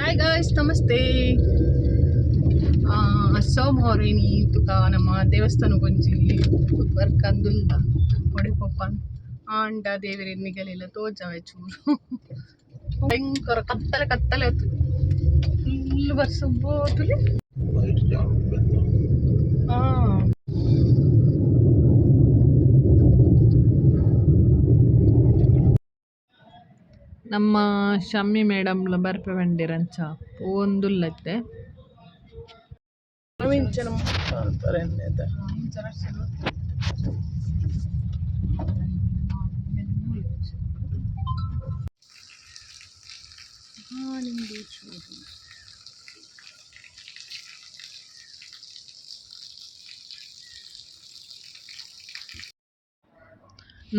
Hi guys नमस्ते सोमवारेनी तुका ನಮ್ಮ ದೇವಸ್ಥಾನ ಗೊಂಜಿ ವರ್ಕ್ ಅಂದುಲ್ಲ ಹೊಡೆ ಪಪ್ಪನ್ ಆಂಡ ದೇವರ ನಿಗಲೆಲ್ಲ ತೋಜಾವೆ ಚೂರು ಭಯಂಕರ ಕತ್ತಲೆ ಕತ್ತಲೆ ಆಯ್ತು ಫುಲ್ ವರ್ಷ ಬೋತುಲಿ ನಮ್ಮ ಶಮ್ಮಿ ಮೇಡಮ್ ಬರ್ಪೆ ಬಂದಿರಂಚ ಒಂದುಲ್ಲತ್ತೆ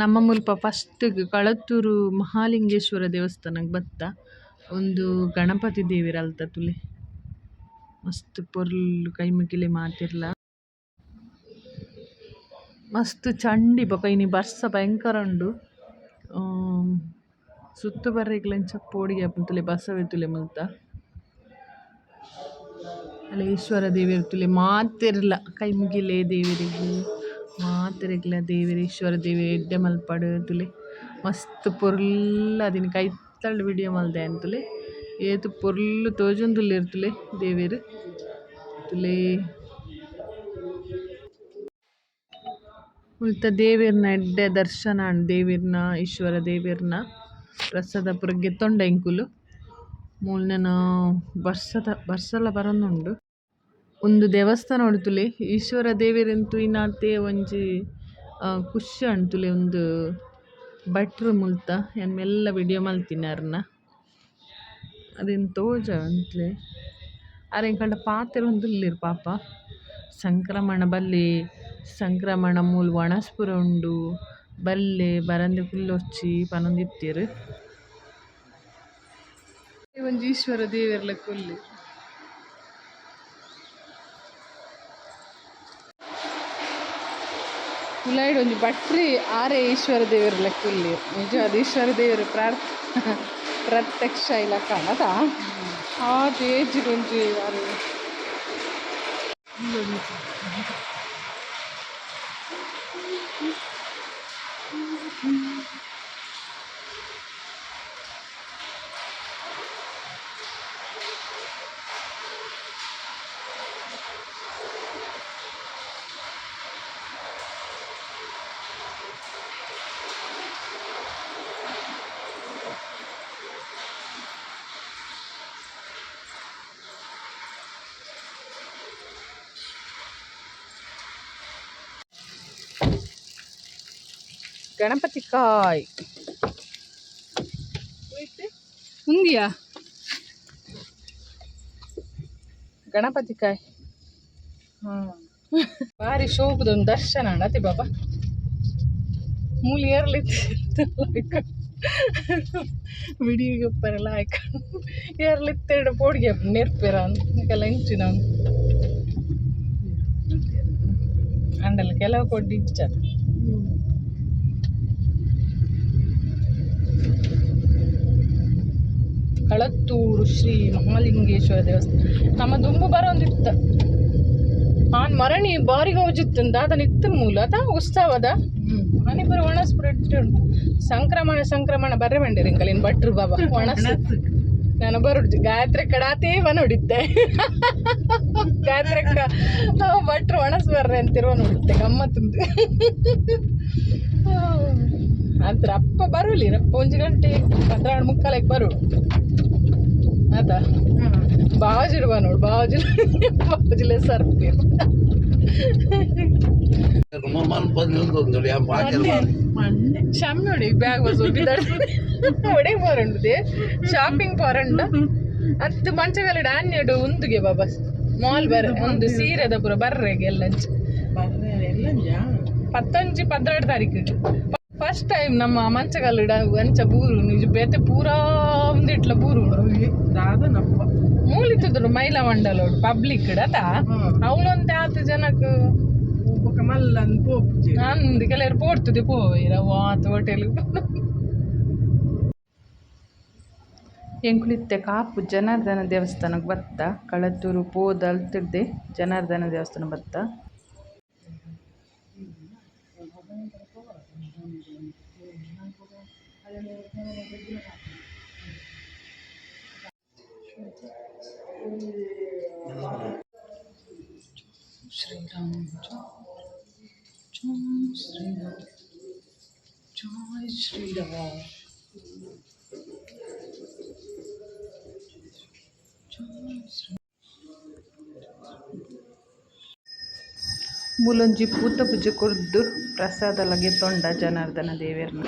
ನಮ್ಮ ಮುಲ್ಪ ಫಸ್ಟ್ ಕಳತ್ತೂರು ಮಹಾಲಿಂಗೇಶ್ವರ ದೇವಸ್ಥಾನಕ್ಕೆ ಬತ್ತ ಒಂದು ಗಣಪತಿ ದೇವಿರಲ್ತ ತುಲೆ ಮಸ್ತ್ ಪೊರ್ಲು ಕೈ ಮುಗಿಲೆ ಮಾತಿರ್ಲ ಮಸ್ತ್ ಚಂಡಿ ಬೊಕ ಬರ್ಸ ಭಯಂಕರ ಉಂಡು ಸುತ್ತು ಬರ್ರೆಗ್ಲಂಚ ಪೋಡಿಗೆ ತುಲೆ ಬಸವೆ ತುಲೆ ಮುಲ್ತ ಅಲ್ಲ ಈಶ್ವರ ದೇವಿರ ತುಲೆ ಮಾತಿರ್ಲ ಕೈ ಮುಗಿಲೆ ದೇವಿರಿಗೆ ಮಾತಿರಗ್ಲ ದೇವಿರ ಈಶ್ವರ ದೇವಿ ಎಡ್ಡೆ ಮಲ್ಪಡು ತುಲೆ ಮಸ್ತ್ ಪೊರ್ಲ ಅದಿನ ಕೈ ತಳ್ಳು ವಿಡಿಯೋ ಮಲ್ದೆ ಅಂತುಲೆ ಏತು ಪೊರ್ಲು ತೋಜೊಂದುಲ್ಲೆ ಇರ್ತುಲೆ ದೇವಿರು ತುಲೆ ಉಲ್ತ ದೇವಿರ್ನ ಎಡ್ಡೆ ದರ್ಶನ ದೇವಿರ್ನ ಈಶ್ವರ ದೇವಿರ್ನ ಪ್ರಸಾದ ಪುರ ಗೆತ್ತೊಂಡ ಎಂಕುಲು ಮೂಲ್ನನ ಬರ್ಸಲ ಬರೊಂದುಂಡು ಒಂದು ದೇವಸ್ಥಾನ ಉಂಟುಲೆ ಈಶ್ವರ ದೇವಿರಂತೂ ಇನ್ನಾತೆ ಒಂಜಿ ಖುಷಿ ಅಂಟುಲೆ ಒಂದು ಭಟ್ರು ಮುಲ್ತ ಏನು ಮೆಲ್ಲ ವಿಡಿಯೋ ಮಲ್ತಿನಾರನ್ನ ಅದೇನು ತೋಜ ಅಂತಲೇ ಅರೆ ಕಂಡ ಪಾತ್ರೆ ಒಂದುಲ್ಲಿರು ಪಾಪ ಸಂಕ್ರಮಣ ಬಲ್ಲೆ ಸಂಕ್ರಮಣ ಮೂಲ ವಣಸ್ಪುರ ಉಂಡು ಬಲ್ಲೆ ಬರಂದೆ ಫುಲ್ಲೊಚ್ಚಿ ಪನೊಂದಿತ್ತೀರು ಒಂಜಿ ಈಶ್ವರ ದೇವಿರ್ಲ ಕೊಲ್ಲಿ ಉಲಾಯ್ಡ್ ಒಂಜಿ ಭಟ್ರಿ ಆರೆ ಈಶ್ವರ ದೇವರ ಲೆಕ್ಕಲ್ಲಿ ನಿಜವಾದ ಈಶ್ವರ ದೇವರ ಪ್ರತ್ಯಕ್ಷ ಇಲ್ಲ ಕಾಣದ ಆ ತೇಜಿಗೊಂಜಿ ಅದು ಗಣಪತಿ ಕಾಯ್ ಉಂದಿಯಾ ಗಣಪತಿ ಕಾಯ್ ಭಾರಿ ಶೋಭದೊಂದು ದರ್ಶನ ಅಣತಿ ಬಾಬಾ ಮೂಲಿ ಏರ್ಲಿತ್ತು ವಿಡಿಯೋಗೆ ಒಪ್ಪರೆಲ್ಲ ಆಯ್ಕೊಂಡು ಏರ್ಲಿತ್ತೆರಡು ಪೋಡಿಗೆ ನೆರ್ಪೆರ ಅಂತೆಲ್ಲ ಇಂಚು ನಾವು ಅಂಡಲ್ಲ ಕೆಲವು ಕೊಡ್ಡಿ ಇಚ್ಚಾರ ಕಳತ್ತೂರು ಶ್ರೀ ಮಹಾಲಿಂಗೇಶ್ವರ ದೇವಸ್ಥಾನ ನಮ್ಮ ದುಂಬು ಬರೋಂದಿತ್ತ ಆನ್ ಮರಣಿ ಬಾರಿಗೆ ಹೋಜಿತ್ತಂದ ಅದನ್ನ ಇತ್ತ ಮೂಲ ಅದ ಉತ್ಸವದ ಮಣಿಪುರ ಒಣಸ್ಪುರ ಉಂಟು ಸಂಕ್ರಮಣ ಬರ್ರೆ ಬಂಡಿರಿ ಇಂಕಲಿನ ಭಟ್ರು ಬಾಬಾ ಒಣಸ್ ನಾನು ಬರುಡ್ಜಿ ಗಾಯತ್ರಿ ಕಡಾತೇ ಹೊಡಿತ್ತೆ ಗಾಯತ್ರಿ ಭಟ್ರು ಒಣಸ್ ಬರ್ರೆ ಅಂತಿರುವ ನೋಡುತ್ತೆ ಗಮ್ಮತ್ತುಂಟು ಅದ್ರ ಅಪ್ಪ ಬರುಲಿ ರಪ್ಪ 1 ಗಂಟೆ 12:45 ಬರು ಆತ ಬಾಜಿರುವ ನೋಡು ಬಾಜಿಲೆ ಸರ್ಪಿ ಶಮ್ಮಿ ನೋಡಿ ಬ್ಯಾಗ್ ಒಡೆ ಪೋರಂಡು ಶಾಪಿಂಗ್ ಪೋರಂಡ ಅತ್ತು ಮಂಚಗಲಿಡ ಅನ್ನೆಡು ಉಂದುಗೆ ಬಾಬಾ ಮಾಲ್ ಬರ ಒಂದು ಸೀರೆದ ಪುರ ಬರ್ರೆಗೆ ಎಲ್ಲಂಚ 19-12 ತಾರೀಕಿಗೆ ಫಸ್ಟ್ ಟೈಮ್ ನಮ್ಮ ಮಂಚಗಲ್ಲಿಡ ಅಂಚ ಬೂರು ನಿಜ ಬೇತೆ ಪೂರಾ ಒಂದಿಟ್ಲ ಬೂರು ಮೂಲಿತಿದ್ರು ಮಹಿಳಾ ಮಂಡಲ ಪಬ್ಲಿಕ್ ಅದ ಅವಳೊಂದು 10 ಜನಕ್ಕೆ ನಂದು ಕೆಲವರು ಪೋಡ್ತದೆ ಪೋಯಿರ ವಾತ್ ಹೋಟೆಲ್ ಎಂಕುಲಿತ್ತೆ ಕಾಪು ಜನಾರ್ದನ ದೇವಸ್ಥಾನಕ್ಕೆ ಬತ್ತ ಕಳತ್ತೂರು ಪೋದ ಅಲ್ತಿರ್ದೆ ಜನಾರ್ದನ ದೇವಸ್ಥಾನ ಬತ್ತ. ಶ್ರೀರಾಮ್ ಜೈ ಶ್ರೀರಾಮ್ ಜೈ ಶ್ರೀರಾಮ್ ಮೂಲೊಂಜಿ ಪೂತ ಪೂಜೆ ಕೊರ್ದು ಪ್ರಸಾದ ಲಗೆ ತೊಂಡ ಜನಾರ್ದನ ದೇವೇರ್ನ.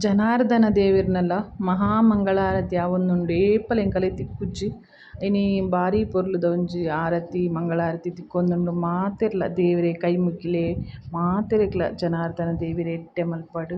ಜನಾರ್ದನ ದೇವಿರ್ನಲ್ಲ ಮಹಾಮಂಗಳಾರತಿ ಆವೊಂದುಂಡು ಏಪಲ ಎಂಕಲೆ ತಿಕ್ಕುಜ್ಜಿ ಇನಿ ಬಾರಿ ಪೊರ್ಲುದ ಒಂಜಿ ಆರತಿ ಮಂಗಳಾರತಿ ತಿಕ್ಕೊಂದುಂಡು ಮಾತೆರ್ಲ ದೇವೆರೆ ಕೈ ಮುಗ್ಗಿಲೆ ಮಾತೆರೆಗ್ಲ ಜನಾರ್ದನ ದೇವಿರೆ ಎಡ್ಡೆ ಮಲ್ಪಡ್.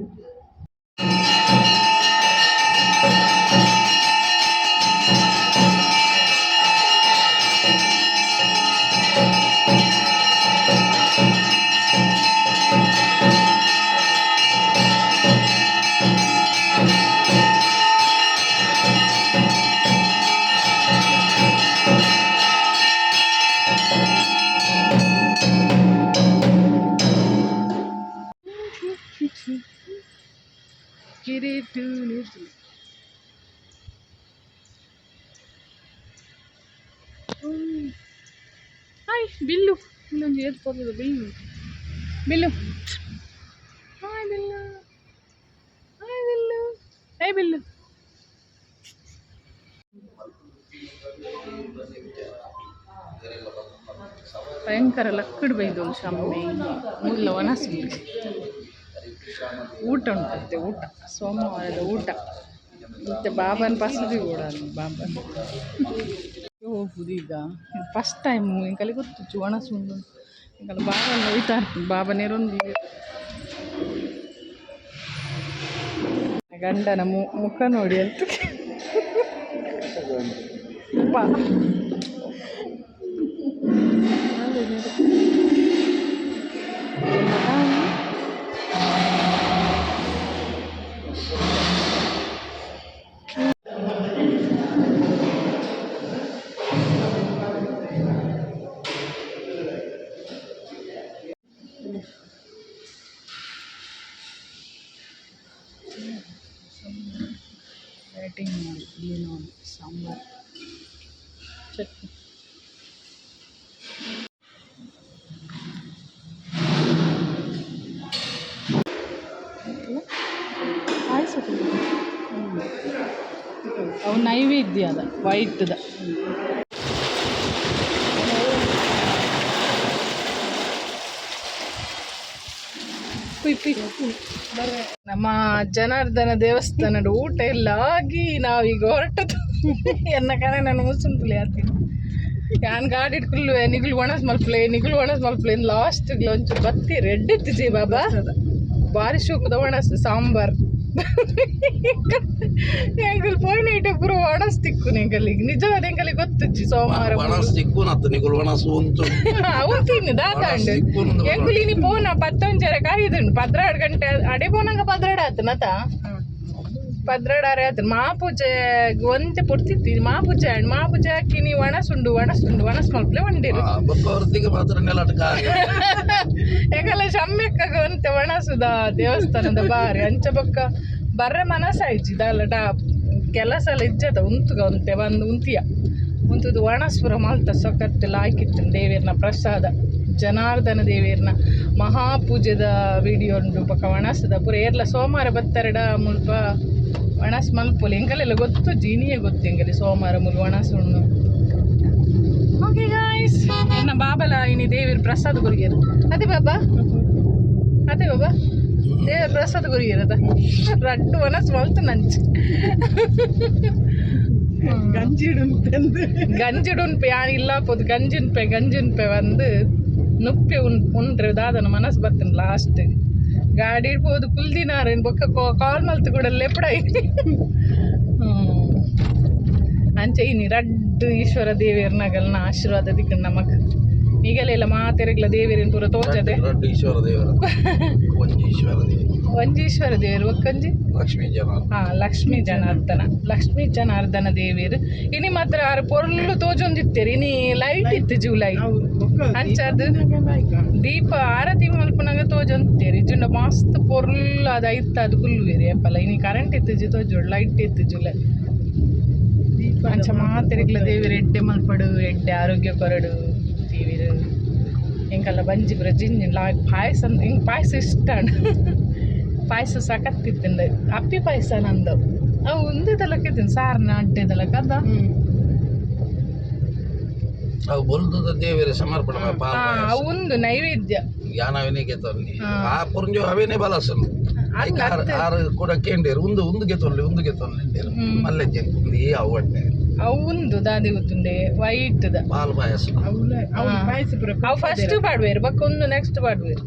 ಹಾಯ್ ಬಿಲ್ಲು ಇನ್ನೊಂದು airport bill bill hi bill hi bill hi bill. ಭಯಂಕರ ಲಕ್ಕಡ್ ಬೈದು ಶಮ್ಮೆ ಮೂಲ ಒಣಸ್ಬಿಟ್ಟು ಊಟ ಉಂಟಂತೆ. ಊಟ ಸೋಮವಾರದ ಊಟ ಮತ್ತೆ ಬಾಬನ ಪಸದಿ ಕೂಡ ಬಾಬನ್ ಹೋಗುದು. ಈಗ ಫಸ್ಟ್ ಟೈಮ್ ಇಂಕಲ್ಲಿ ಗೊತ್ತು ಒಣಸುಂಡು ಇಂಕಲ್ಲ ಬಾಬನ ಒಯ್ತಾ ಇರ್ತೀನಿ. ಬಾಬನೇರೊಂದು ಗಂಡನ ಮುಖ ನೋಡಿ ಅಂತ ಬ್ಯಾಟಿಂಗ್ ಮಾಡಿ ಏನು ಸಾಂಬಾರು ಚಟ್ನಿ ಅವು ನೈವೇದ್ಯ ಅದ ವೈಟ್ದ. ನಮ್ಮ ಜನಾರ್ದನ ದೇವಸ್ಥಾನದ ಊಟ ಎಲ್ಲ ಆಗಿ ನಾವೀಗ ಹೊರಟದ್ದು. ಎನ್ನ ಕಡೆ ನಾನು ಮುಸುಂತುಲಿ ಆತೀನಿ ಯಾನ್ ಗಾಡಿ ಇಟ್ಕೊಳ್ಳುವೆ ನಿಗುಲು ಒಣಸ್ ಮಲ್ಪಲೆ ಲಾಸ್ಟ್ ಒಂಚೂರು ಬತ್ತಿ ರೆಡ್ ಇತ್ತಿಜಿ ಬಾಬಾ ಬಾರಿ ಶೂಕದ ಒಣಸ್ ಸಾಂಬಾರ್ ಎಂಕಲ್ ಪೋಯ್ನೈಟ್ ಪೂರ ಒಣಸ್ ತಿಕ್ಕು ನಿಂಗಲ್ಲಿಗೆ ನಿಜವಾದ ಎಂಕಲಿಗೆ ಗೊತ್ತಜ್ಜಿ ಸೋಮವಾರ ಅವನು ತಿನ್ನು ದಾತಾಂಡು ಎಂಕುಲಿನಿ ಪೋನ ಪತ್ತೊಂಜರ ಕಾಯ್ದುಂಡು 12 ಗಂಟೆ ಅಡೆ ಪೋನಂಗ 12 ಆತನತ 12 ಆತನ ಮಾಪೂಜೆ ಒಂತೆ ಪುಡ್ತಿತ್ತಿ ಮಾಪೂಜೆ ಹಾಕಿ ನೀವು ಒಣಸ್ ಮಲ್ಪಲೆ ಒಂಡಿರು ಯಾಕಲ್ಲ ಶಮ್ಯಕ್ಕ ಒಂತೆ ಒಣಸುದ ದೇವಸ್ಥಾನದ ಬಾರಿ ಅಂಚ ಬೊಕ್ಕ ಬರ್ರೆ ಮನಸ್ಸಾಯ್ಜಿ ದಾಲ ಕೆಲಸ ಎಲ್ಲ ಇಜ್ಜದ ಉಂತುಗ ಒಂತೆ ಒಂದು ಉಂತುದು ಒಣಸ್ಪುರ ಮಲ್ತ ಸೊಕತ್ತೆಲ್ಲ ಹಾಕಿತ್ತು ದೇವಿಯರ್ನ ಪ್ರಸಾದ ಜನಾರ್ದನ ದೇವಿಯರ್ನ ಮಹಾಪೂಜೆದ ವಿಡಿಯೋ ಉಂಟು ಬೊಕ್ಕ ಒಣಸದ ಪೂರ ಏರ್ಲ ಸೋಮವಾರ ಬತ್ತರಡ ಮುಲ್ಪ ಒಣಸ್ ಮಲ್ಪೊಲಿ ಎಂಕಲೆಲ್ಲ ಗೊತ್ತು ಜೀನಿಯೇ ಗೊತ್ತು ಎಂಕಲಿ ಸೋಮವಾರ ಮುಲ್ ಒಣಸ್ ಉಣ್ಣು ಓಕೆ ಗಾಯ್ಸ್ ಎನ್ನ ಬಾಬಲ ಇನಿ ದೇವಿರ ಪ್ರಸಾದ ಕೊರಿಯರು ಅದೇ ಬಾಬಾ ದೇವರ ಪ್ರಸಾದ ಕೊರಿಯರದ ರಡ್ಡು ಒಣಸ್ ಮಲ್ತು ನಂಚು ಗಂಜಿಡುನ್ಪೆ ಯಾನಿಲ್ಲ ಪೋದು ಗಂಜಿನ್ಪೆ வந்து ನುಪ್ಪೆ ಉಂಡ್ರೆ ದಾದನ ಮನಸ್ಸು ಬರ್ತನೆ ಲಾಸ್ಟ್ ಗಾಡಿ ಇಡ್ಬೋದು ಕುಲ್ದಿನಾರ ಬೊಕ್ಕ ಕಾಲ್ ಮಲ್ತು ಕೂಡ ಲೆಪ್ಪಡಾಯಿ ಅಂಚೆ ಇನಿ ರಡ್ಡು ಈಶ್ವರ ದೇವಿಯರ್ನಾಗಲ್ನ ಆಶೀರ್ವಾದ ದಿಕ್ಕ ನಮಕ್ ಈಗಲೆಲ್ಲ ಮಾತೆರೆಗ್ಲ ದೇವಿಯರಿನ ಪೂರ ತೋಜದೆ ಒಂಜೀಶ್ವರ ದೇವರು ಒಕ್ಕಂಜಿ ಲಕ್ಷ್ಮೀ ಜನಾರ್ದನ ದೇವಿಯರು ಇನಿ ಮಾತ್ರ ಆರು ಪೊರ್ಲು ತೋಜೊಂದಿತ್ತೇರಿ ಇನಿ ಲೈಟ್ ಇತ್ತು ಜೂಲೈ ಅಂಚದು ದೀಪ ಆರತಿ ಮಲ್ಪನಾಗ ತೋಜೊಂದಿತ್ತೇರಿ ಜುಂಡ ಮಸ್ತ್ ಪೊರ್ಲು ಅದು ಐತ ಅದು ಕುಲ್ವೇರಿ ಅಪ್ಪಲ್ಲ ಇನಿ ಕರೆಂಟ್ ಇತ್ತು ತೋಜೋಡು ಲೈಟ್ ಇತ್ತು ಜೂಲೈ ಅಂಚ ಮಾತೆರೆಗ್ಲ ದೇವಿರು ಎಡ್ಡೆ ಮಲ್ಪಡು ಎಡ್ಡೆ ಆರೋಗ್ಯ ಕೊರಡು ದೇವಿರು ಎಂಕಲ್ಲ ಬಂಜಿ ಪುರ ಜಿಂಜಿನ್ ಪಾಯಸ ಹಿಂಗೆ ಪಾಯಸ ಇಷ್ಟ ಪಾಯಸ ಸಕತ್ತಿದ್ದಂಡ ಅಪ್ಪಿ ಪಾಯಸ ನಂದು ಅವು ಉಂದಿದಲಕ್ಕಿದ್ದೀನಿ ಸಾರನ ಅಡ್ಡೆದಲಕ್ಕ ಅದ ಅವು ಬಲ್ದುದ ದೇವರ ಸಮರ್ಪಣೆ ಅವಂದು ನೈವೇದ್ಯ ಯಾನವಿನಿಗೆ ತೊಲ್ಲಿ ಆ ಪುರಂಜು ಅವೇನೇ ಬಲಸನು ಆರು ಕೂಡ ಕೇಂಡೇರು ಉಂದುಗೆ ತೊಲ್ಲಿ ಮಲ್ಲೆಜ್ಜೆ ಉಂದು ಅವಡ್ಡೆ ಅವಂದು ದಾದಿ ಗೊತ್ತುಂಡೆ ವೈಟ್ ದ ಪಾಲ್ ಪಾಯಸ ಅವು ಫಸ್ಟ್ ಪಾಡ್ವೇರು ಬಕ್ಕ ಒಂದು ನೆಕ್ಸ್ಟ್ ಪಾಡ್ವೇರು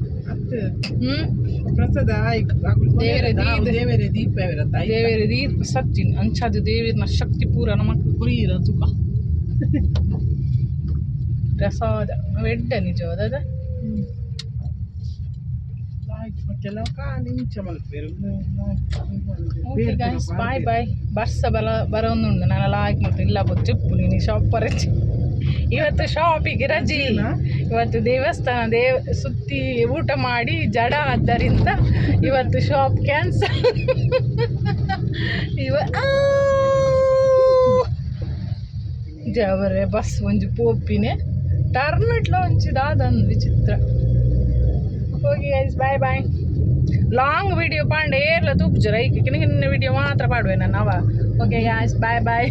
ಪ್ರಸಾದ ದೇವರ ದೀಪ ಸತ್ತಿನ ಅಂಚದು ದೇವಿನ ಶಕ್ತಿ ಪೂರ ನಮಕ್ ಕುರಿಯಿರ ತುಕ ಪ್ರಸಾದ ಎಡ್ಡ ನಿಜವಾದ ಬಾಯ್ ಬರ್ಸ ಬರೋನುಂಡು ನಾನು ಲಾಯ್ಕ್ ಮತ್ತೆ ಇಲ್ಲ ಗೊತ್ತಿಪ್ಪು ನೀನು ಶಾಪರ್ ಇವತ್ತು ಶಾಪಿಗೆ ರಜೆ ಇವತ್ತು ದೇವಸ್ಥಾನ ಸುತ್ತಿ ಊಟ ಮಾಡಿ ಜಡ ಆದ್ದರಿಂದ ಇವತ್ತು ಶಾಪ್ ಕ್ಯಾನ್ಸಲ್ ಜವರೆ ಬಸ್ ಒಂಜಿ ಪೋಪಿನೇ ಟರ್ನ್ ಇಟ್ಲ ಒಂಚಿದಾದಂದು ವಿಚಿತ್ರ ಹೋಗಿ ಗೈಸ್ ಬಾಯ್ ಲಾಂಗ್ ವಿಡಿಯೋ ಪಾಂಡೆ ಏರ್ಲ ತೂಪು ಜರ ಈಗ ಕಿನ್ನ ವಿಡಿಯೋ ಮಾತ್ರ ಪಾಡುವೆ ನಾನು ಅವ ಓಕೆ ಗೈಸ್ ಬಾಯ್